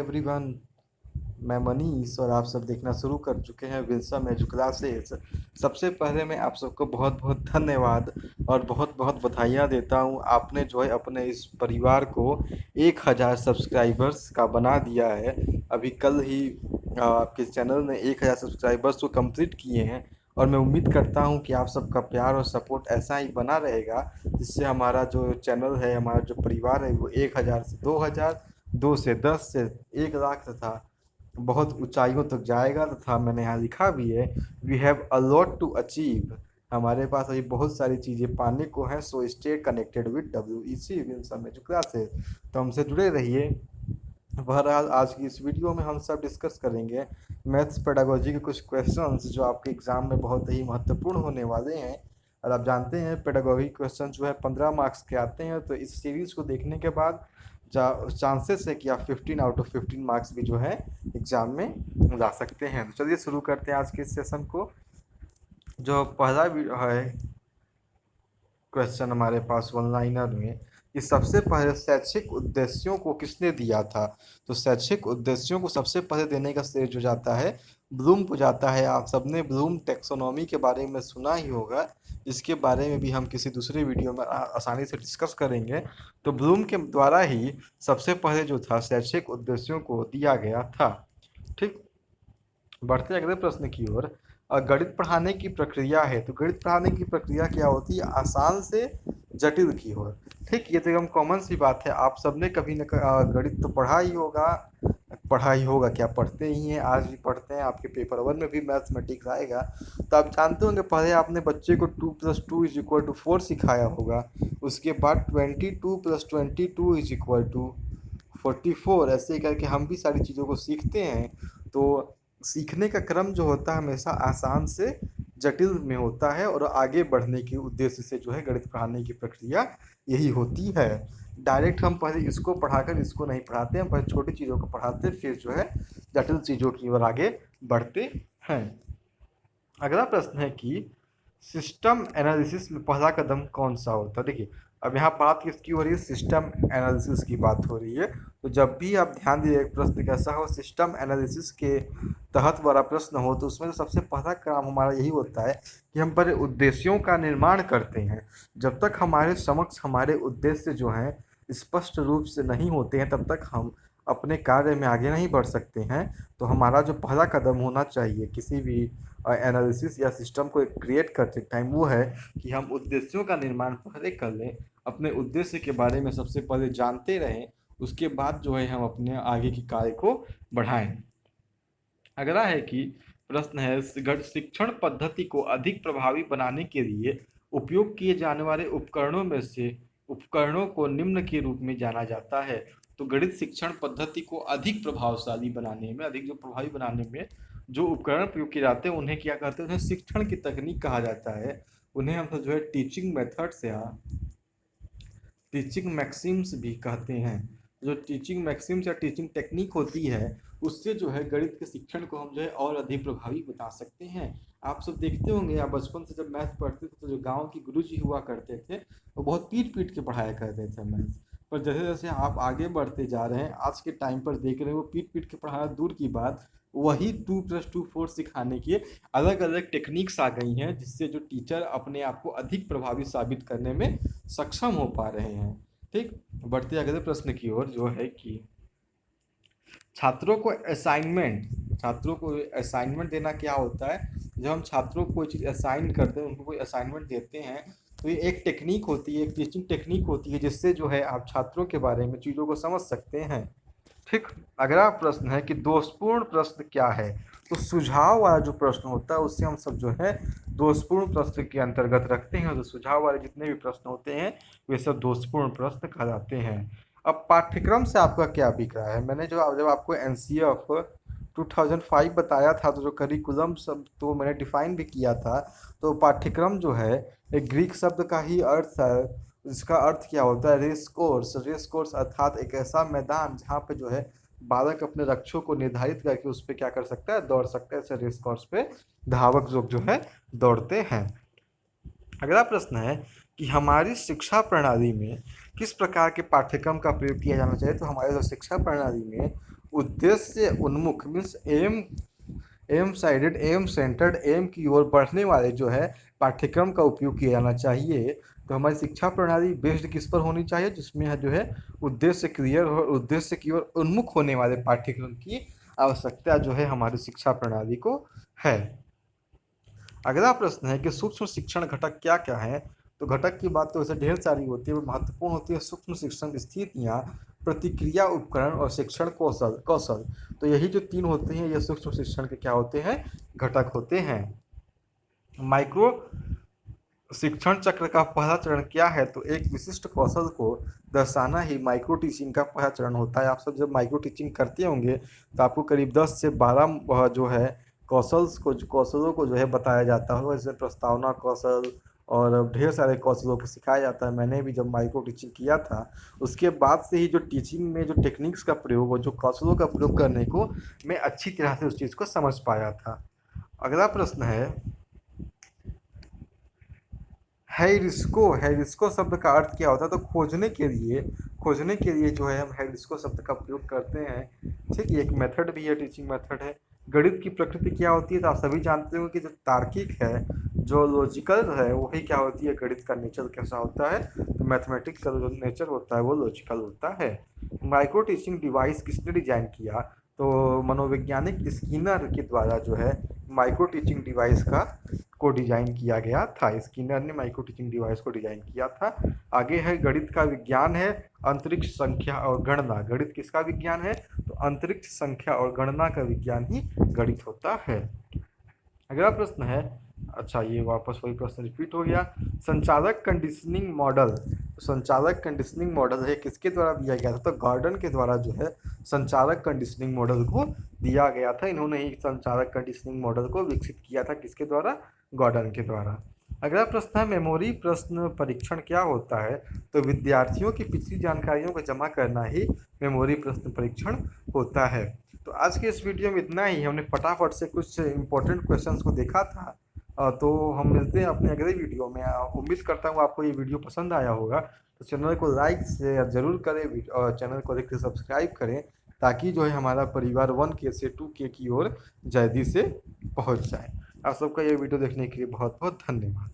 Everyone, मैं मनीष और आप सब देखना शुरू कर चुके हैं विल्सम एजू क्लासेस। सबसे पहले मैं आप सबको बहुत बहुत धन्यवाद और बहुत बहुत बधाइयाँ देता हूँ। आपने जो है अपने इस परिवार को 1000 सब्सक्राइबर्स का बना दिया है। अभी कल ही आपके चैनल ने 1000 सब्सक्राइबर्स को कंप्लीट किए हैं और मैं उम्मीद करता हूँ कि आप सबका प्यार और सपोर्ट ऐसा ही बना रहेगा, जिससे हमारा जो चैनल है, हमारा जो परिवार है, वो 1000 से 2000, 2 से 10 से 1 लाख तथा बहुत ऊंचाइयों तक जाएगा। तथा मैंने यहाँ लिखा भी है, we have a lot to achieve. हमारे पास अभी बहुत सारी चीज़ें पाने को हैं। So stay connected with WEC Wilson edu classes. तो हमसे जुड़े रहिए। बहरहाल आज की इस वीडियो में हम सब डिस्कस करेंगे मैथ्स पेडागोजी के कुछ क्वेश्चंस जो आपके एग्जाम में बहुत ही महत्वपूर्ण होने वाले हैं। और आप जानते हैं पेडागोजी क्वेश्चन जो है 15 मार्क्स के आते हैं। तो इस सीरीज को देखने के बाद चांसेस है कि आप 15 आउट ऑफ 15 मार्क्स भी जो है एग्जाम में ला सकते हैं। तो चलिए शुरू करते हैं आज के इस सेशन को। जो पहला है क्वेश्चन हमारे पास वन लाइनर में, कि सबसे पहले शैक्षिक उद्देश्यों को किसने दिया था। तो शैक्षिक उद्देश्यों को सबसे पहले देने का श्रेय जो जाता है ब्लूम को जाता है। आप सबने ब्लूम टेक्सोनॉमी के बारे में सुना ही होगा। इसके बारे में भी हम किसी दूसरे वीडियो में आसानी से डिस्कस करेंगे। तो ब्लूम के द्वारा ही सबसे पहले जो था शैक्षिक उद्देश्यों को दिया गया था। ठीक, बढ़ते हैं अगले प्रश्न की ओर। गणित पढ़ाने की प्रक्रिया है। तो गणित पढ़ाने की प्रक्रिया क्या होती है, आसान से जटिल की ओर। ठीक, ये तो एकदम कॉमन सी बात है। आप सबने कभी न गणित तो पढ़ा ही होगा, क्या पढ़ते ही हैं, आज भी पढ़ते हैं। आपके पेपर वन में भी मैथमेटिक्स आएगा। तो आप जानते होंगे पहले आपने बच्चे को 2 + 2 = 4 सिखाया होगा। उसके बाद 22 + 22 = 44। ऐसे करके हम भी सारी चीज़ों को सीखते हैं। तो सीखने का क्रम जो होता है हमेशा आसान से जटिल में होता है, और आगे बढ़ने के उद्देश्य से जो है गणित पढ़ाने की प्रक्रिया यही होती है। डायरेक्ट हम पहले इसको पढ़ाकर इसको नहीं पढ़ाते हैं, पहले छोटी चीज़ों को पढ़ाते हैं, फिर जो है जटिल चीज़ों की ओर आगे बढ़ते हैं। अगला प्रश्न है कि सिस्टम एनालिसिस में पहला कदम कौन सा होता है। देखिए, अब यहाँ बात किसकी हो रही है, सिस्टम एनालिसिस की बात हो रही है। तो जब भी आप ध्यान दीजिए प्रश्न कैसा हो, सिस्टम एनालिसिस के तहत वाला प्रश्न हो, तो उसमें सबसे पहला काम हमारा यही होता है कि हम पहले उद्देश्यों का निर्माण करते हैं। जब तक हमारे समक्ष हमारे उद्देश्य जो हैं स्पष्ट रूप से नहीं होते हैं, तब तक हम अपने कार्य में आगे नहीं बढ़ सकते हैं। तो हमारा जो पहला कदम होना चाहिए किसी भी एनालिसिस या सिस्टम को क्रिएट करते टाइम, वो है कि हम उद्देश्यों का निर्माण पहले कर लें, अपने उद्देश्य के बारे में सबसे पहले जानते रहें, उसके बाद जो है हम अपने आगे की कार्य को बढ़ाएं। अगला है कि प्रश्न है, शिक्षण पद्धति को अधिक प्रभावी बनाने के लिए उपयोग किए जाने वाले उपकरणों को निम्न के रूप में जाना जाता है। तो गणित शिक्षण पद्धति को अधिक प्रभावशाली बनाने में, अधिक जो प्रभावी बनाने में जो उपकरण प्रयोग किए जाते हैं उन्हें क्या कहते हैं, उन्हें शिक्षण की तकनीक कहा जाता है। उन्हें हम जो है टीचिंग मेथड्स या टीचिंग मैक्सिम्स भी कहते हैं। जो टीचिंग मैक्सिम्स या टीचिंग टेक्निक होती है, उससे जो है गणित के शिक्षण को हम जो है और अधिक प्रभावी बता सकते हैं। आप सब देखते होंगे, आप बचपन से जब मैथ पढ़ते थे तो जो गांव की गुरुजी हुआ करते थे वो बहुत पीट पीट के पढ़ाया करते थे मैथ। पर जैसे जैसे आप आगे बढ़ते जा रहे हैं, आज के टाइम पर देख रहे हैं वो पीट पीट के पढ़ाना दूर की बात, वही 2 + 2 4 सिखाने की अलग अलग टेक्निक्स आ गई हैं, जिससे जो टीचर अपने आप को अधिक प्रभावी साबित करने में सक्षम हो पा रहे हैं। ठीक, बढ़ते अगले प्रश्न की ओर, जो है कि छात्रों को असाइनमेंट देना क्या होता है। जब हम छात्रों को कोई चीज़ असाइन करते हैं, उनको कोई असाइनमेंट देते हैं, तो ये एक टेक्निक होती है, एक टीचिंग टेक्निक होती है, जिससे जो है आप छात्रों के बारे में चीज़ों को समझ सकते हैं। ठीक, अगला प्रश्न है कि दोषपूर्ण प्रश्न क्या है। तो सुझाव वाला जो प्रश्न होता है उससे हम सब जो है दोषपूर्ण प्रश्न के अंतर्गत रखते हैं। तो सुझाव वाले जितने भी प्रश्न होते हैं वे सब दोषपूर्ण प्रश्न कहलाते हैं। अब पाठ्यक्रम से आपका क्या अभिप्राय है। मैंने जब आपको NCF 2005 बताया था, तो जो करिकुलम सब तो मैंने डिफाइन भी किया था। तो पाठ्यक्रम जो है एक ग्रीक शब्द का ही अर्थ है, इसका अर्थ क्या होता है, रेस कोर्स। रेस कोर्स अर्थात एक ऐसा मैदान जहाँ पे जो है बालक अपने लक्ष्यों को निर्धारित करके उस पर क्या कर सकता है, दौड़ सकता है। ऐसे रेस कोर्स पे धावक लोग जो है दौड़ते हैं। अगला प्रश्न है कि हमारी शिक्षा प्रणाली में किस प्रकार के पाठ्यक्रम का प्रयोग किया जाना चाहिए। तो हमारे जो शिक्षा प्रणाली में उद्देश्य उन्मुख means aim sided, aim centred, aim की ओर बढ़ने वाले जो है पाठ्यक्रम का उपयोग किया जाना चाहिए। तो हमारी शिक्षा प्रणाली बेस्ड किस पर होनी चाहिए, जिसमें है जो है उद्देश्य क्लियर हो, उद्देश्य की ओर उन्मुख होने वाले पाठ्यक्रम की आवश्यकता जो है हमारी शिक्षा प्रणाली को है। अगला प्रश्न है कि सूक्ष्म शिक्षण घटक क्या क्या है। तो घटक की बात तो वैसे ढेर सारी होती है, महत्वपूर्ण होती है सूक्ष्म शिक्षण स्थितियाँ, प्रतिक्रिया उपकरण और शिक्षण कौशल कौशल। तो यही जो तीन होते हैं ये सूक्ष्म शिक्षण के क्या होते हैं, घटक होते हैं। माइक्रो शिक्षण चक्र का पहला चरण क्या है, तो एक विशिष्ट कौशल को दर्शाना ही माइक्रो टीचिंग का पहला चरण होता है। आप सब जब माइक्रो टीचिंग करते होंगे तो आपको करीब 10 से 12 जो है कौशलों को जो है बताया जाता है, जैसे प्रस्तावना कौशल और ढेर सारे कौशलों को सिखाया जाता है। मैंने भी जब माइक्रो टीचिंग किया था उसके बाद से ही जो टीचिंग में जो टेक्निक्स का प्रयोग और जो कौशलों का प्रयोग करने को मैं अच्छी तरह से उस चीज़ को समझ पाया था। अगला प्रश्न है हैरिस्को शब्द का अर्थ क्या होता है, तो खोजने के लिए जो है हम हैरिस्को शब्द का प्रयोग करते हैं। ठीक, ये एक मेथड भी है, टीचिंग मेथड है। गणित की प्रकृति क्या होती है, तो आप सभी जानते हो कि जो तार्किक है, जो लॉजिकल है, वही क्या होती है, गणित का नेचर कैसा होता है, तो मैथमेटिक्स का जो नेचर होता है वो लॉजिकल होता है। माइक्रो टीचिंग डिवाइस किसने डिजाइन किया, तो मनोवैज्ञानिक स्किनर के द्वारा जो है माइक्रो टीचिंग डिवाइस को डिजाइन किया गया था। स्किनर ने माइक्रो टीचिंग डिवाइस को डिजाइन किया था। आगे है गणित का विज्ञान है अंतरिक्ष संख्या और गणना। गणित किसका विज्ञान है, तो अंतरिक्ष संख्या और गणना का विज्ञान ही गणित होता है। अगला प्रश्न है, अच्छा ये वापस वही प्रश्न रिपीट हो गया। संचालक कंडीशनिंग मॉडल, संचालक कंडीशनिंग मॉडल है किसके द्वारा दिया गया था, तो गॉर्डन के द्वारा जो है संचालक कंडीशनिंग मॉडल को दिया गया था। इन्होंने ही संचालक कंडीशनिंग मॉडल को विकसित किया था, किसके द्वारा, गॉर्डन के द्वारा। अगला प्रश्न है मेमोरी प्रश्न परीक्षण क्या होता है, तो विद्यार्थियों की पिछली जानकारियों को जमा करना ही मेमोरी प्रश्न परीक्षण होता है। तो आज के इस वीडियो में इतना ही। हमने फटाफट से कुछ इंपॉर्टेंट क्वेश्चंस को देखा था। तो हम मिलते हैं अपने अगले वीडियो में। उम्मीद करता हूँ आपको ये वीडियो पसंद आया होगा। तो चैनल को लाइक शेयर जरूर करें और चैनल को देख के सब्सक्राइब करें, ताकि जो है हमारा परिवार 1K से 2K की ओर जल्दी से पहुँच जाए। आप सबका ये वीडियो देखने के लिए बहुत बहुत धन्यवाद।